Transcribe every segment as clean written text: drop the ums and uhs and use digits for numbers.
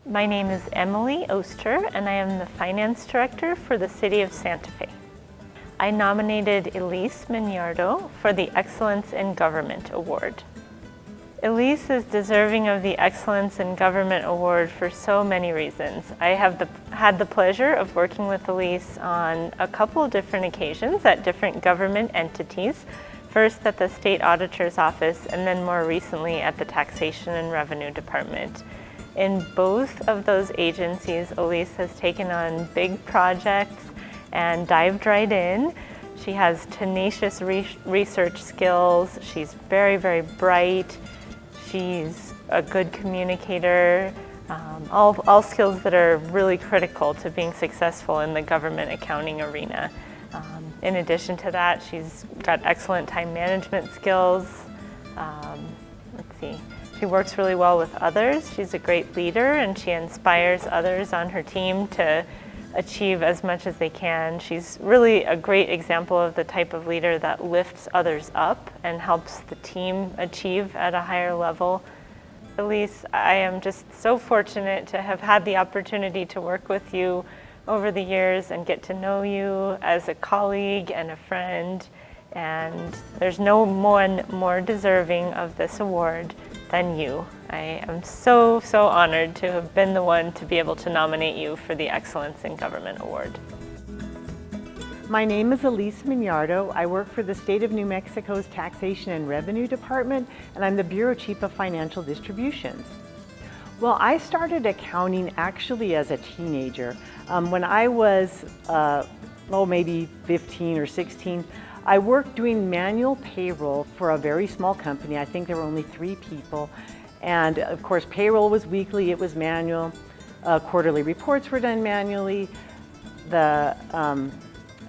My name is Emily Oster, and I am the Finance Director for the City of Santa Fe. I nominated Elise Mignardo for the Excellence in Government Award. Elise is deserving of the Excellence in Government Award for so many reasons. I have had the pleasure of working with Elise on a couple different occasions at different government entities, first at the State Auditor's Office and then more recently at the Taxation and Revenue Department. In both of those agencies, Elise has taken on big projects and dived right in. She has tenacious research skills. She's very, very bright. She's a good communicator, all skills that are really critical to being successful in the government accounting arena. In addition to that, she's got excellent time management skills. She works really well with others. She's a great leader and she inspires others on her team to achieve as much as they can. She's really a great example of the type of leader that lifts others up and helps the team achieve at a higher level. Elise, I am just so fortunate to have had the opportunity to work with you over the years and get to know you as a colleague and a friend. And there's no one more deserving of this award than you. I am so honored to have been the one to be able to nominate you for the Excellence in Government Award. My name is Elise Mignardo. I work for the State of New Mexico's Taxation and Revenue Department, and I'm the Bureau Chief of Financial Distributions. Well, I started accounting actually as a teenager. When I was maybe 15 or 16, I worked doing manual payroll for a very small company. I think there were only 3 people. And of course, payroll was weekly, it was manual. Quarterly reports were done manually. The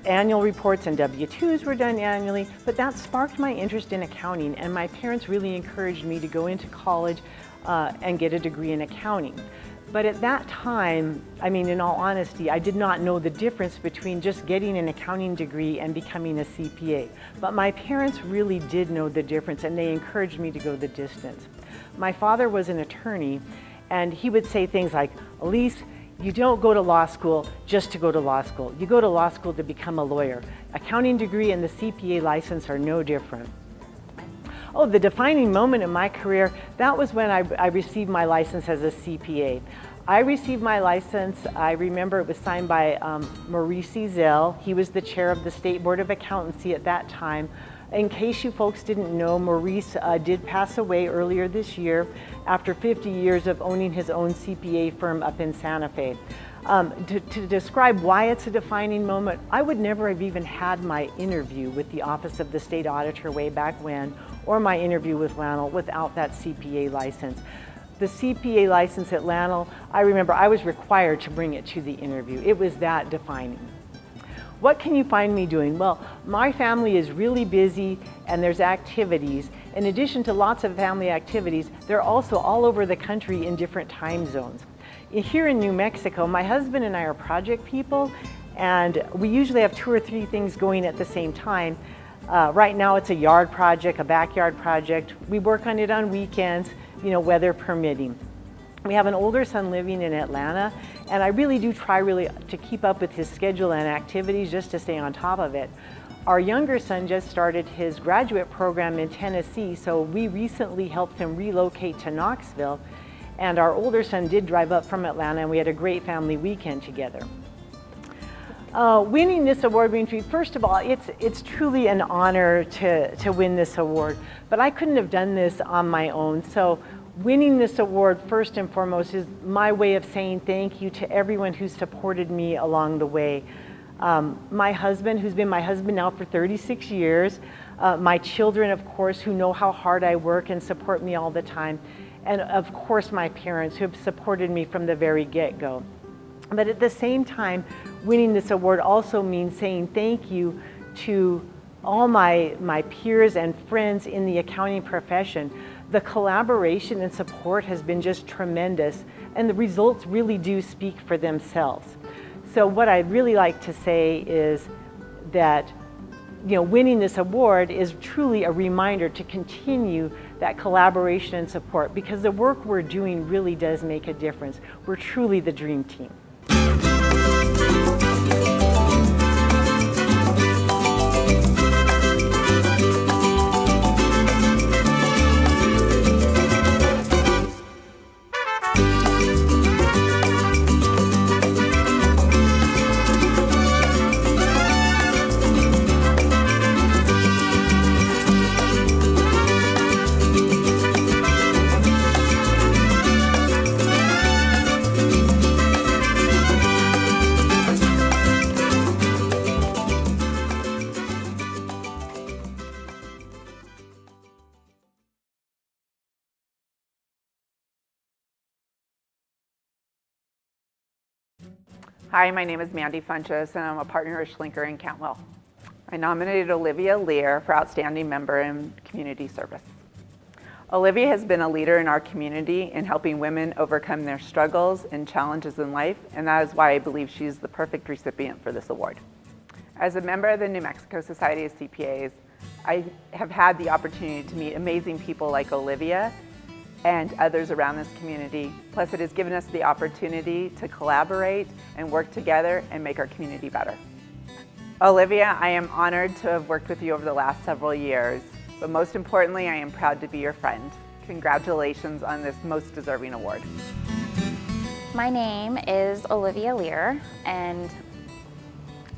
annual reports and W-2s were done annually. But that sparked my interest in accounting, and my parents really encouraged me to go into college and get a degree in accounting. But at that time, in all honesty, I did not know the difference between just getting an accounting degree and becoming a CPA. But my parents really did know the difference, and they encouraged me to go the distance. My father was an attorney, and he would say things like, "Elise, you don't go to law school just to go to law school. You go to law school to become a lawyer. Accounting degree and the CPA license are no different." Oh, the defining moment in my career, that was when I received my license as a CPA. I received my license, I remember it was signed by Maurice Ezell. He was the chair of the State Board of Accountancy at that time. In case you folks didn't know, Maurice did pass away earlier this year after 50 years of owning his own CPA firm up in Santa Fe. To describe why it's a defining moment, I would never have even had my interview with the Office of the State Auditor way back when, or my interview with LANL without that CPA license. The CPA license at LANL, I remember I was required to bring it to the interview. It was that defining. What can you find me doing? Well, my family is really busy and there's activities. In addition to lots of family activities, they're also all over the country in different time zones. Here in New Mexico, my husband and I are project people, and we usually have 2 or 3 things going at the same time. Right now it's a yard project, a backyard project. We work on it on weekends, weather permitting. We have an older son living in Atlanta, and I really do try to keep up with his schedule and activities just to stay on top of it. Our younger son just started his graduate program in Tennessee, so we recently helped him relocate to Knoxville, and our older son did drive up from Atlanta, and we had a great family weekend together. Winning this award, first of all, it's truly an honor to win this award, but I couldn't have done this on my own. So winning this award, first and foremost, is my way of saying thank you to everyone who supported me along the way. My husband, who's been my husband now for 36 years, my children, of course, who know how hard I work and support me all the time, and of course my parents, who have supported me from the very get-go. But at the same time, winning this award also means saying thank you to all my peers and friends in the accounting profession. The collaboration and support has been just tremendous, and the results really do speak for themselves. So what I'd really like to say is that winning this award is truly a reminder to continue that collaboration and support, because the work we're doing really does make a difference. We're truly the dream team. Hi, my name is Mandy Funches, and I'm a partner at Schlinker and Cantwell. I nominated Olivia Lear for Outstanding Member in Community Service. Olivia has been a leader in our community in helping women overcome their struggles and challenges in life, and that is why I believe she's the perfect recipient for this award. As a member of the New Mexico Society of CPAs, I have had the opportunity to meet amazing people like Olivia and others around this community. Plus, it has given us the opportunity to collaborate and work together and make our community better. Olivia, I am honored to have worked with you over the last several years, but most importantly, I am proud to be your friend. Congratulations on this most deserving award. My name is Olivia Lear, and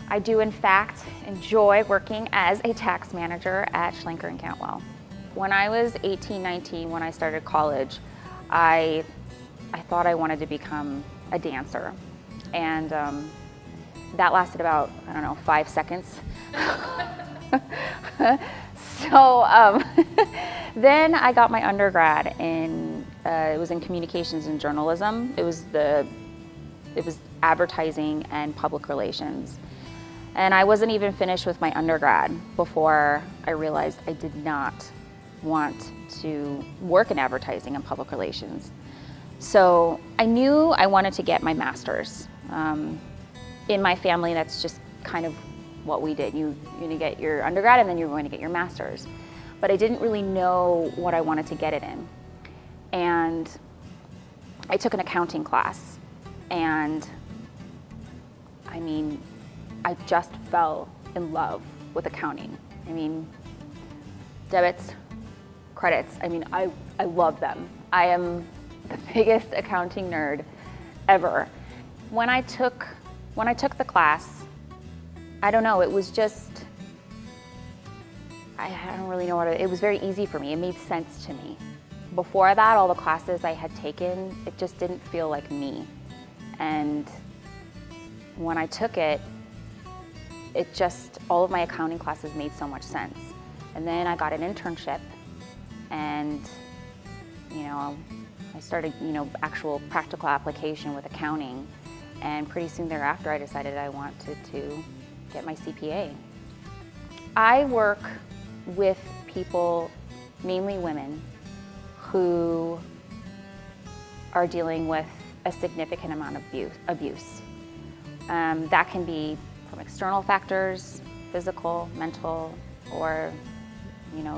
I do in fact enjoy working as a tax manager at Schlinker and Cantwell. When I was 18, 19, when I started college, I thought I wanted to become a dancer. And that lasted about, 5 seconds. So then I got my undergrad in, it was in communications and journalism. It was advertising and public relations. And I wasn't even finished with my undergrad before I realized I did not want to work in advertising and public relations. So I knew I wanted to get my master's. In my family, that's just kind of what we did. You're gonna get your undergrad and then you're going to get your master's. But I didn't really know what I wanted to get it in. And I took an accounting class, and I just fell in love with accounting. Debits, credits, I love them. I am the biggest accounting nerd ever. When I took the class, I don't know, it was just, I don't really know it was very easy for me. It made sense to me. Before that, all the classes I had taken, it just didn't feel like me. And when I took it, all of my accounting classes made so much sense. And then I got an internship, and I started, actual practical application with accounting. And pretty soon thereafter, I decided I wanted to get my CPA. I work with people, mainly women, who are dealing with a significant amount of abuse. That can be from external factors, physical, mental, or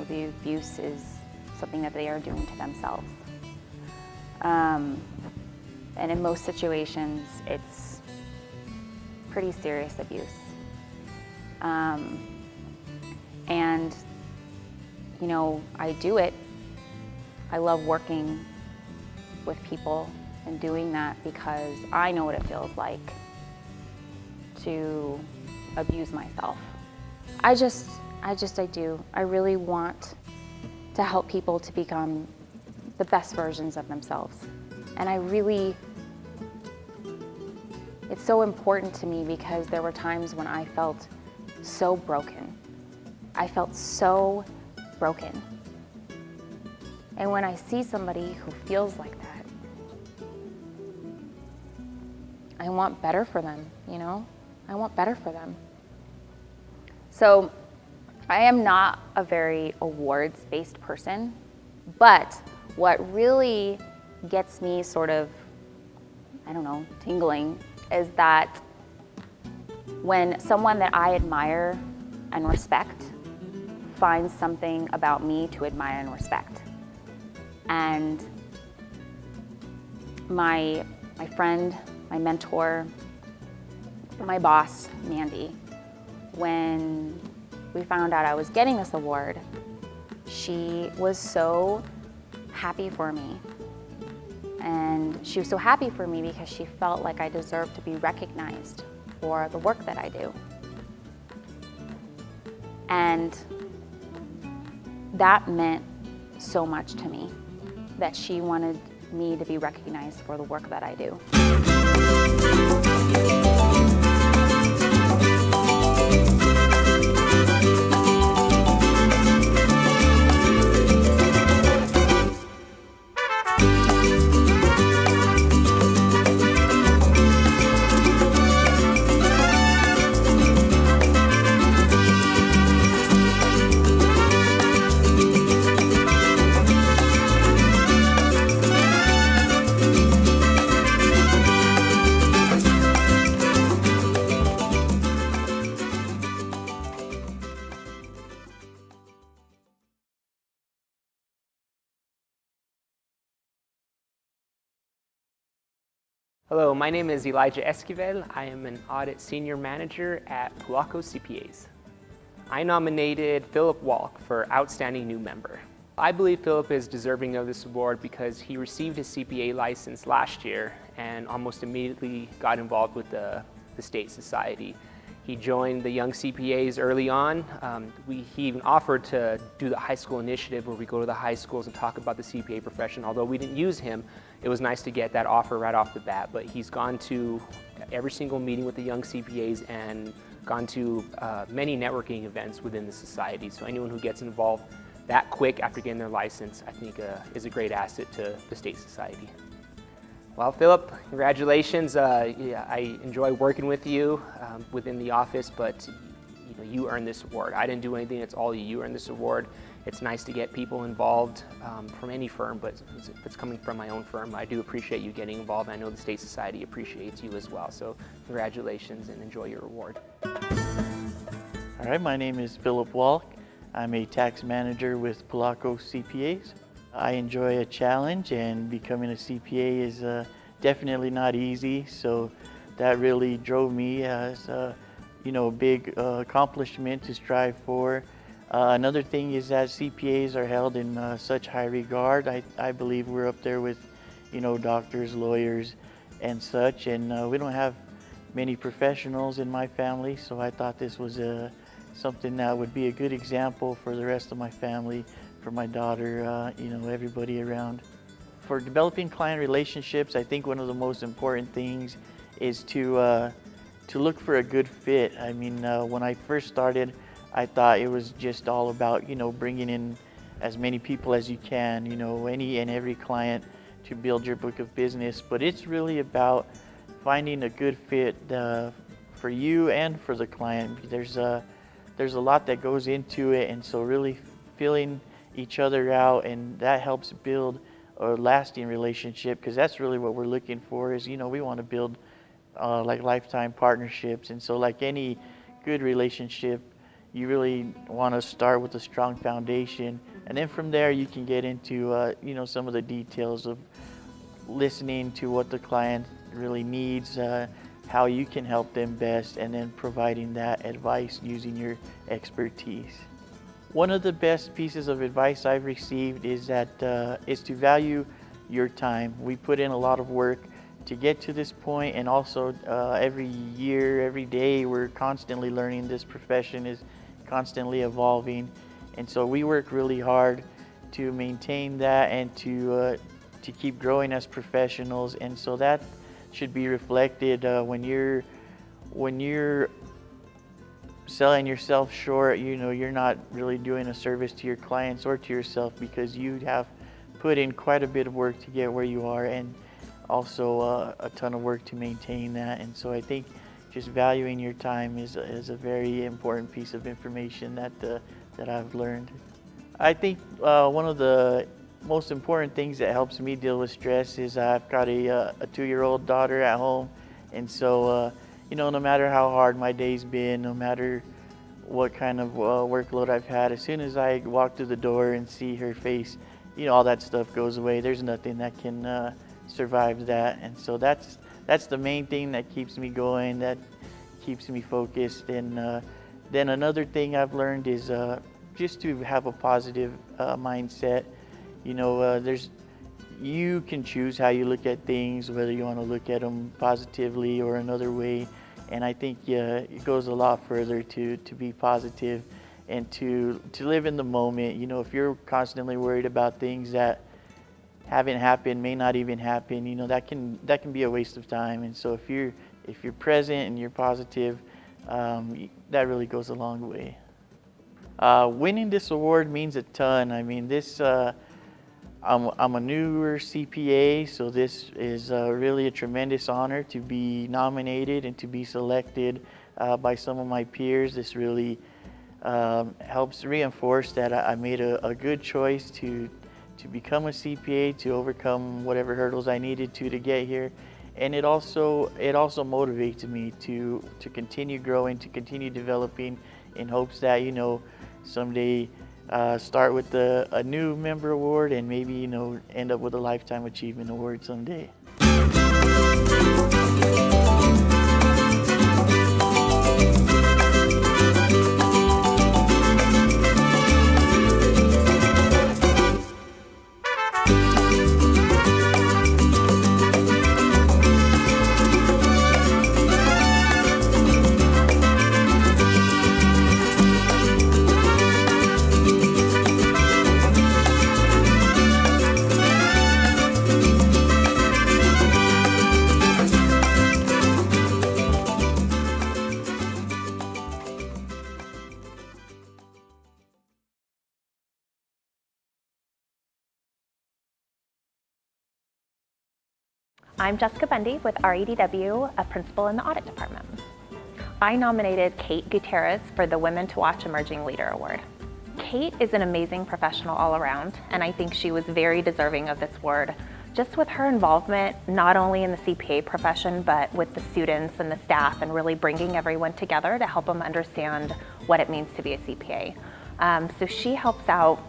the abuse is something that they are doing to themselves. And in most situations, it's pretty serious abuse. And I do it. I love working with people and doing that because I know what it feels like to abuse myself. I do. I really want to help people to become the best versions of themselves. And it's so important to me because there were times when I felt so broken. I felt so broken. And when I see somebody who feels like that, I want better for them, I want better for them. So I am not a very awards-based person, but what really gets me sort of, tingling, is that when someone that I admire and respect finds something about me to admire and respect. And my friend, my mentor, my boss, Mandy, when we found out I was getting this award, she was so happy for me. And she was so happy for me because she felt like I deserved to be recognized for the work that I do. And that meant so much to me, that she wanted me to be recognized for the work that I do. Hello, my name is Elijah Esquivel. I am an audit senior manager at Pulaco CPAs. I nominated Philip Walk for Outstanding New Member. I believe Philip is deserving of this award because he received his CPA license last year and almost immediately got involved with the state society. He joined the Young CPAs early on. He even offered to do the high school initiative where we go to the high schools and talk about the CPA profession. Although we didn't use him, it was nice to get that offer right off the bat. But he's gone to every single meeting with the Young CPAs and gone to many networking events within the society. So anyone who gets involved that quick after getting their license, I think is a great asset to the state society. Well, Philip, congratulations. I enjoy working with you within the office, but you earned this award. I didn't do anything, it's all you. You earned this award. It's nice to get people involved from any firm, but if it's coming from my own firm, I do appreciate you getting involved. I know the State Society appreciates you as well. So congratulations and enjoy your award. All right, my name is Philip Walk. I'm a tax manager with Pulaco CPAs. I enjoy a challenge, and becoming a CPA is definitely not easy, so that really drove me as a big accomplishment to strive for. Another thing is that CPAs are held in such high regard. I believe we're up there with doctors, lawyers, and such, and we don't have many professionals in my family, so I thought this was something that would be a good example for the rest of my family, for my daughter, everybody around. For developing client relationships, I think one of the most important things is to look for a good fit. I mean, when I first started, I thought it was just all about, bringing in as many people as you can, any and every client to build your book of business. But it's really about finding a good fit for you and for the client. There's a lot that goes into it, and so really feeling each other out, and that helps build a lasting relationship, because that's really what we're looking for is, we want to build like lifetime partnerships. And so like any good relationship, you really want to start with a strong foundation, and then from there you can get into some of the details of listening to what the client really needs, how you can help them best, and then providing that advice using your expertise. One of the best pieces of advice I've received is to value your time. We put in a lot of work to get to this point, and also every year, every day, we're constantly learning. This profession is constantly evolving, and so we work really hard to maintain that and to keep growing as professionals. And so that should be reflected when you're selling yourself short. You're not really doing a service to your clients or to yourself, because you have put in quite a bit of work to get where you are, and also a ton of work to maintain that. And so I think just valuing your time is a very important piece of information that I've learned. I think one of the most important things that helps me deal with stress is I've got a 2-year-old daughter at home, and so no matter how hard my day's been, no matter what kind of workload I've had. As soon as I walk through the door and see her face, all that stuff goes away. There's nothing that can survive that. And so that's the main thing that keeps me going, that keeps me focused. And then another thing I've learned is just to have a positive mindset. You can choose how you look at things, whether you want to look at them positively or another way. And I think it goes a lot further to be positive and to live in the moment. If you're constantly worried about things that haven't happened, may not even happen, that can be a waste of time. And so if you're present and you're positive, that really goes a long way. Winning this award means a ton. I mean, I'm a newer CPA, so this is really a tremendous honor to be nominated and to be selected by some of my peers. This really helps reinforce that I made a good choice to become a CPA, to overcome whatever hurdles I needed to get here. And it also motivates me to continue growing, to continue developing, in hopes that someday start with a new member award and maybe end up with a lifetime achievement award someday. I'm Jessica Bundy with REDW, a principal in the audit department. I nominated Kate Gutierrez for the Women to Watch Emerging Leader Award. Kate is an amazing professional all around, and I think she was very deserving of this award, just with her involvement not only in the CPA profession, but with the students and the staff, and really bringing everyone together to help them understand what it means to be a CPA. So she helps out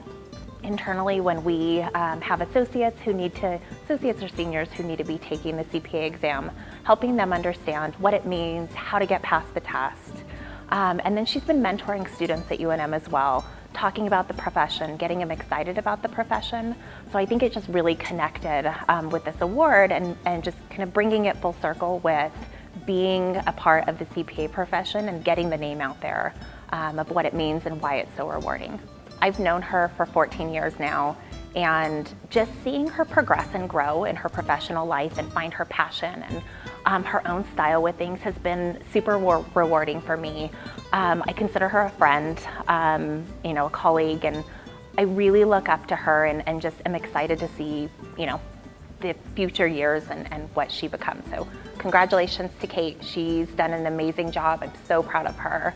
internally when we have associates or seniors who need to be taking the CPA exam, helping them understand what it means, how to get past the test. And then she's been mentoring students at UNM as well, talking about the profession, getting them excited about the profession. So I think it just really connected with this award and just kind of bringing it full circle with being a part of the CPA profession and getting the name out there of what it means and why it's so rewarding. I've known her for 14 years now, and just seeing her progress and grow in her professional life and find her passion and her own style with things has been super rewarding for me. I consider her a friend, a colleague, and I really look up to her and just am excited to see, the future years and what she becomes. So congratulations to Kate. She's done an amazing job. I'm so proud of her.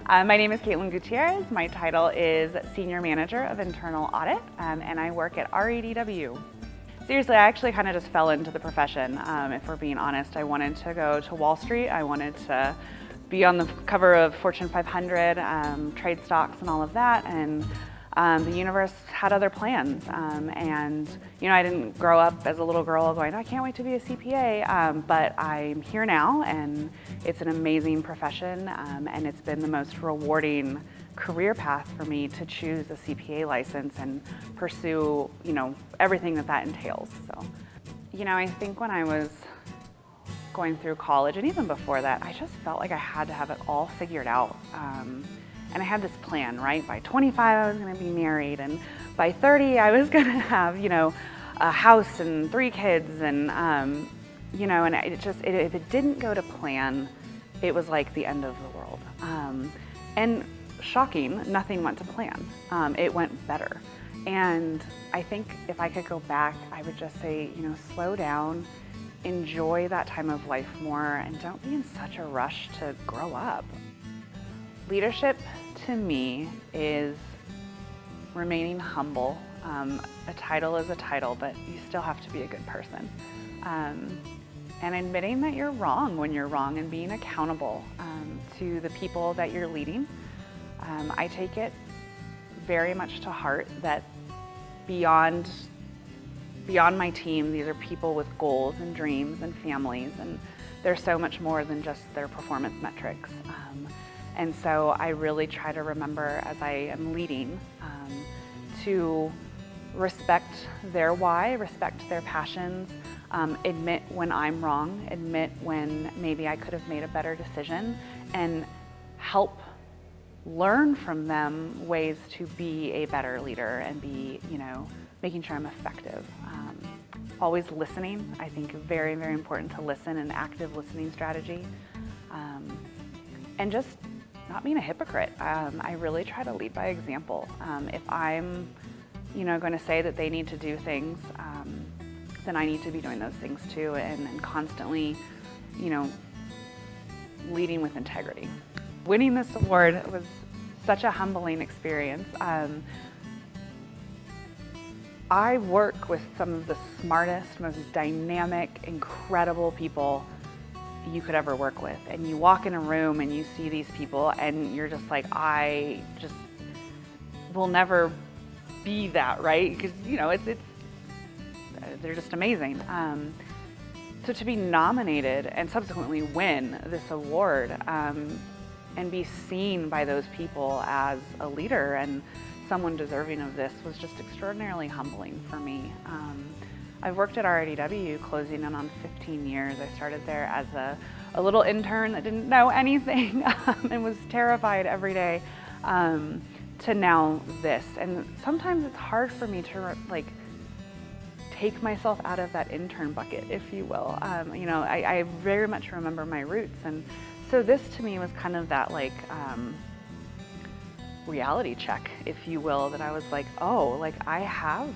My name is Caitlin Gutierrez. My title is Senior Manager of Internal Audit, and I work at REDW. Seriously, I actually kind of just fell into the profession, if we're being honest. I wanted to go to Wall Street. I wanted to be on the cover of Fortune 500, trade stocks and all of that, and the universe had other plans. And I didn't grow up as a little girl going, I can't wait to be a CPA, but I'm here now, and it's an amazing profession, and it's been the most rewarding career path for me to choose a CPA license and pursue, everything that entails. So, I think when I was going through college and even before that, I just felt like I had to have it all figured out. And I had this plan, right? By 25, I was gonna be married, and by 30, I was gonna have, a house and 3 kids, and and if it didn't go to plan, it was like the end of the world. And shocking, nothing went to plan. It went better. And I think if I could go back, I would just say, slow down, enjoy that time of life more, and don't be in such a rush to grow up. Leadership to me is remaining humble. A title is a title, but you still have to be a good person. And admitting that you're wrong when you're wrong, and being accountable to the people that you're leading, I take it very much to heart that beyond my team, these are people with goals and dreams and families, and they're so much more than just their performance metrics. And so I really try to remember as I am leading to respect their why, respect their passions, admit when I'm wrong, admit when maybe I could have made a better decision, and help learn from them ways to be a better leader and be, making sure I'm effective. Always listening, I think very, very important to listen, an active listening strategy. And just not being a hypocrite. I really try to lead by example. If I'm, going to say that they need to do things, then I need to be doing those things too, and constantly, leading with integrity. Winning this award was such a humbling experience. I work with some of the smartest, most dynamic, incredible people you could ever work with. And you walk in a room and you see these people and you're just like, I just will never be that, right? Because, they're just amazing. So to be nominated and subsequently win this award and be seen by those people as a leader and someone deserving of this was just extraordinarily humbling for me. I've worked at RIDW closing in on 15 years. I started there as a little intern that didn't know anything and was terrified every day to now this. And sometimes it's hard for me to take myself out of that intern bucket, if you will. I very much remember my roots. And so this to me was kind of that reality check, if you will, that I was like, oh, I have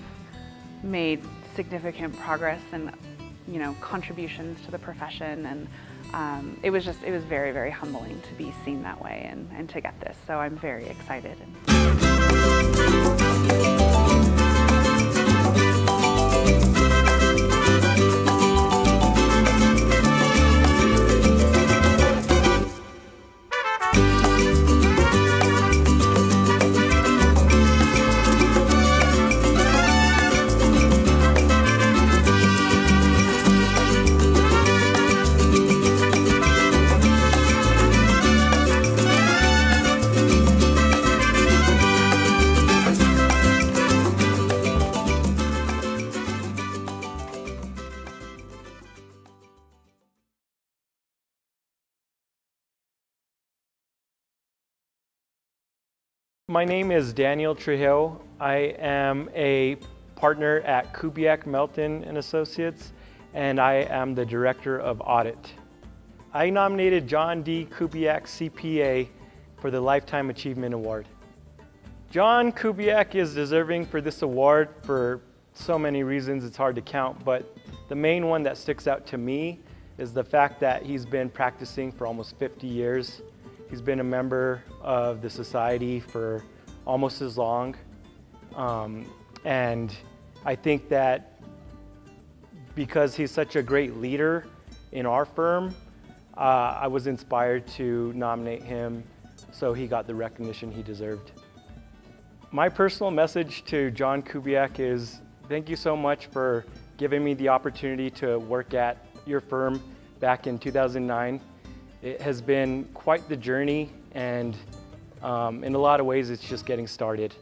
made significant progress and contributions to the profession, and it was very, very humbling to be seen that way and to get this. So I'm very excited. My name is Daniel Trujillo. I am a partner at Kubiak, Melton & Associates, and I am the Director of Audit. I nominated John D. Kubiak, CPA, for the Lifetime Achievement Award. John Kubiak is deserving for this award for so many reasons it's hard to count, but the main one that sticks out to me is the fact that he's been practicing for almost 50 years. He's been a member of the society for almost as long. And I think that because he's such a great leader in our firm, I was inspired to nominate him so he got the recognition he deserved. My personal message to John Kubiak is thank you so much for giving me the opportunity to work at your firm back in 2009. It has been quite the journey, and in a lot of ways it's just getting started.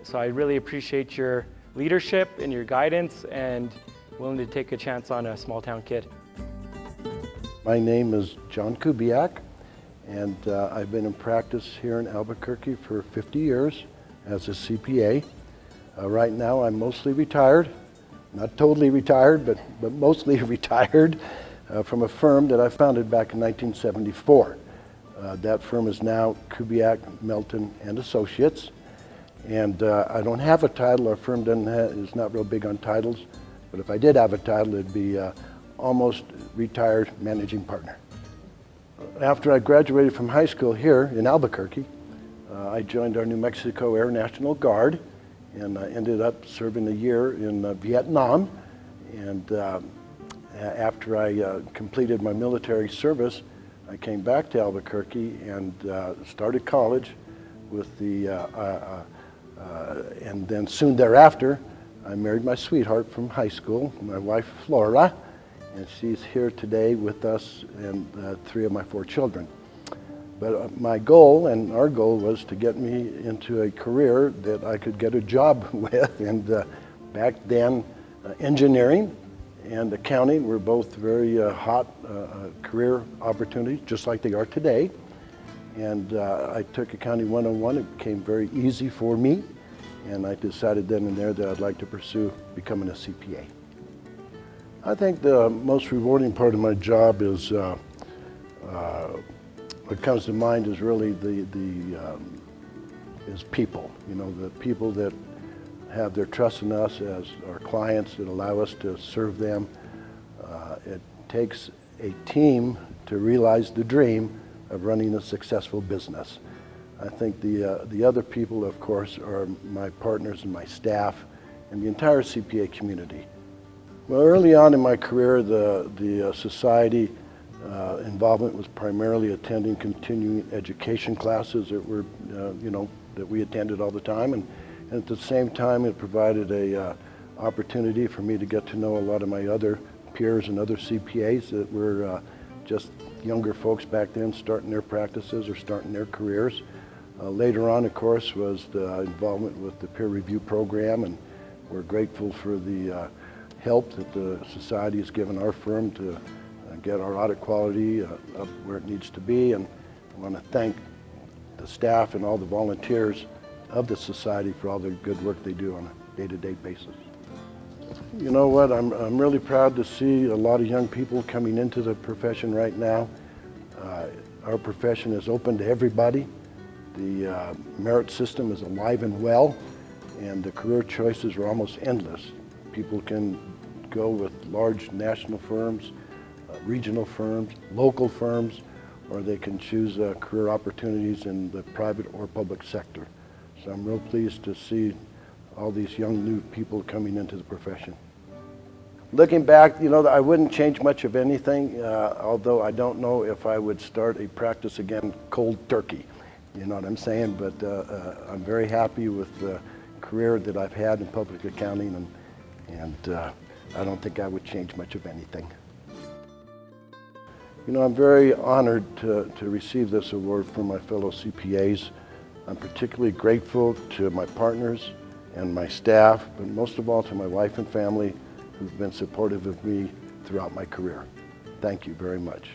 So I really appreciate your leadership and your guidance and willing to take a chance on a small town kid. My name is John Kubiak, and I've been in practice here in Albuquerque for 50 years as a CPA. Right now I'm mostly retired, not totally retired, but mostly retired. From a firm that I founded back in 1974. That firm is now Kubiak, Melton & Associates. And I don't have a title. Our firm is not real big on titles. But if I did have a title, it'd be almost retired managing partner. After I graduated from high school here in Albuquerque, I joined our New Mexico Air National Guard, and I ended up serving a year in Vietnam. And after I completed my military service, I came back to Albuquerque and started college, with the, and then soon thereafter, I married my sweetheart from high school, my wife Flora, and she's here today with us and 3 of my 4 children. But my goal and our goal was to get me into a career that I could get a job with, and back then engineering and accounting were both very hot career opportunities, just like they are today. And I took Accounting 101. It became very easy for me, and I decided then and there that I'd like to pursue becoming a CPA. I think the most rewarding part of my job is, what comes to mind is really is people. You know, the people that have their trust in us as our clients, that allow us to serve them. It takes a team to realize the dream of running a successful business. I think the other people, of course, are my partners and my staff and the entire CPA community. Well, early on in my career, the society involvement was primarily attending continuing education classes that were, that we attended all the time, and at the same time, it provided a opportunity for me to get to know a lot of my other peers and other CPAs that were just younger folks back then, starting their practices or starting their careers. Later on, of course, was the involvement with the peer review program, and we're grateful for the help that the society has given our firm to get our audit quality up where it needs to be. And I want to thank the staff and all the volunteers of the society for all the good work they do on a day-to-day basis. You know what, I'm really proud to see a lot of young people coming into the profession right now. Our profession is open to everybody. The merit system is alive and well, and the career choices are almost endless. People can go with large national firms, regional firms, local firms, or they can choose career opportunities in the private or public sector. So I'm real pleased to see all these young new people coming into the profession. Looking back, you know, I wouldn't change much of anything, although I don't know if I would start a practice again cold turkey. You know what I'm saying? But I'm very happy with the career that I've had in public accounting, and I don't think I would change much of anything. You know, I'm very honored to receive this award from my fellow CPAs. I'm particularly grateful to my partners and my staff, but most of all to my wife and family who've been supportive of me throughout my career. Thank you very much.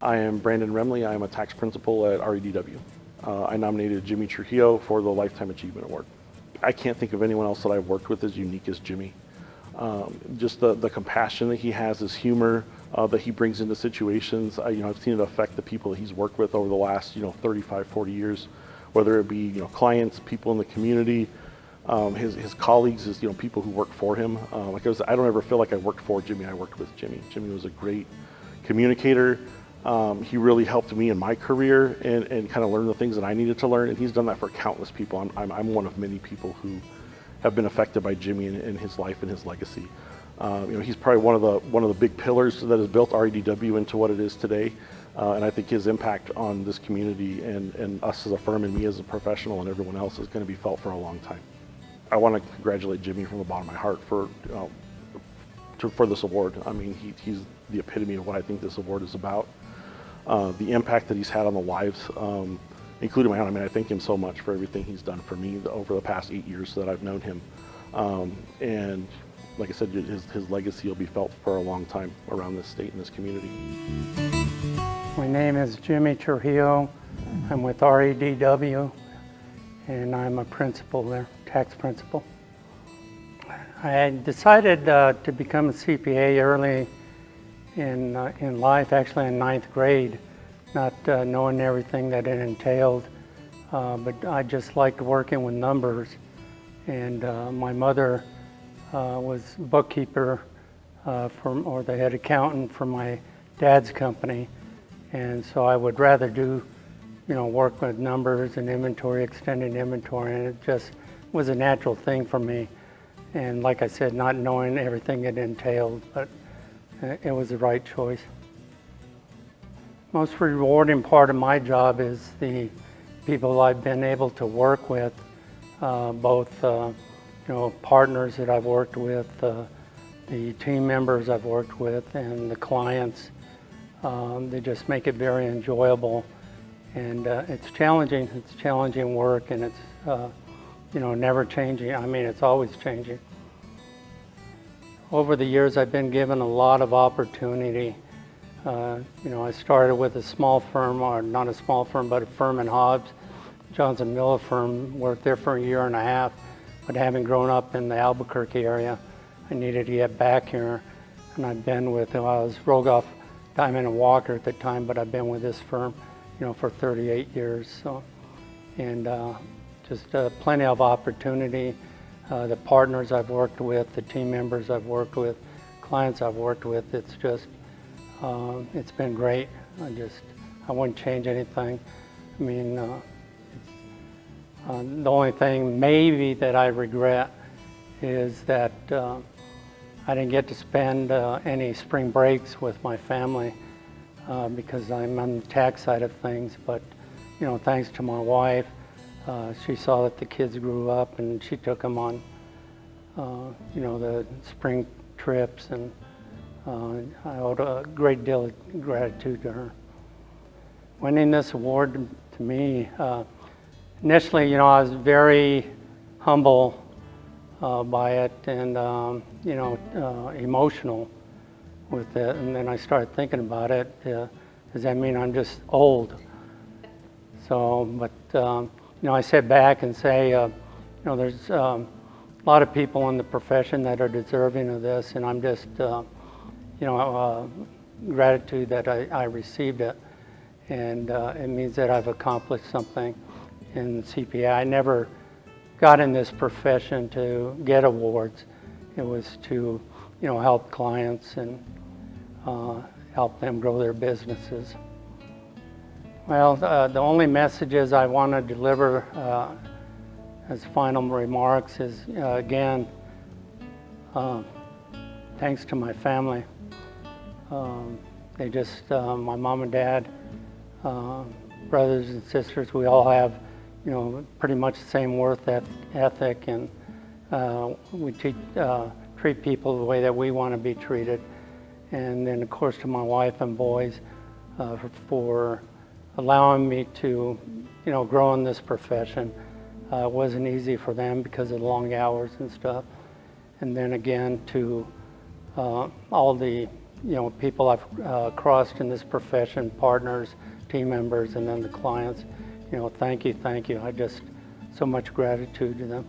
I am Brandon Remley. I am a tax principal at REDW. I nominated Jimmy Trujillo for the Lifetime Achievement Award. I can't think of anyone else that I've worked with as unique as Jimmy. Just the compassion that he has, his humor that he brings into situations. I've seen it affect the people that he's worked with over the last 35, 40 years, whether it be clients, people in the community, his colleagues, his people who work for him. I don't ever feel like I worked for Jimmy. I worked with Jimmy. Jimmy was a great communicator. He really helped me in my career and kind of learn the things that I needed to learn, and he's done that for countless people. I'm one of many people who have been affected by Jimmy and his life and his legacy. He's probably one of the big pillars that has built REDW into what it is today, and I think his impact on this community and us as a firm and me as a professional and everyone else is going to be felt for a long time. I want to congratulate Jimmy from the bottom of my heart for this award. I mean, he's the epitome of what I think this award is about. The impact that he's had on the lives, including my own. I mean, I thank him so much for everything he's done for me over the past 8 years that I've known him. And like I said, his legacy will be felt for a long time around this state and this community. My name is Jimmy Trujillo. I'm with REDW, and I'm a principal there, tax principal. I had decided to become a CPA early in life, actually in 9th grade, not knowing everything that it entailed, but I just liked working with numbers. And my mother was bookkeeper or the head accountant for my dad's company, and so I would rather do, work with numbers and inventory, extended inventory, and it just was a natural thing for me. And like I said, not knowing everything it entailed, but it was the right choice. Most rewarding part of my job is the people I've been able to work with, both partners that I've worked with, the team members I've worked with, and the clients. They just make it very enjoyable, and it's challenging. It's challenging work, and it's never changing. I mean, it's always changing. Over the years, I've been given a lot of opportunity. I started with a small firm, or not a small firm, but a firm in Hobbs, Johnson Miller firm. Worked there for a year and a half, but having grown up in the Albuquerque area, I needed to get back here. And I've been with, I was Rogoff, Diamond and Walker at the time, but I've been with this firm, for 38 years. So, and just plenty of opportunity. The partners I've worked with, the team members I've worked with, clients I've worked with, it's just, it's been great. I wouldn't change anything. I mean, the only thing maybe that I regret is that I didn't get to spend any spring breaks with my family because I'm on the tax side of things. But, thanks to my wife, she saw that the kids grew up and she took them on, the spring trips, and I owed a great deal of gratitude to her. Winning this award to me, initially, I was very humble by it and, emotional with it. And then I started thinking about it. Does that mean I'm just old? So, but, I sit back and say, there's a lot of people in the profession that are deserving of this, and I'm just, gratitude that I received it. And it means that I've accomplished something in the CPA. I never got in this profession to get awards. It was to, help clients and help them grow their businesses. Well, the only messages I want to deliver as final remarks is, again, thanks to my family. They just, my mom and dad, brothers and sisters, we all have, pretty much the same work ethic, and we treat people the way that we want to be treated. And then, of course, to my wife and boys for allowing me to, grow in this profession. It wasn't easy for them because of the long hours and stuff. And then again, to all the, people I've crossed in this profession, partners, team members, and then the clients, thank you. I just, so much gratitude to them.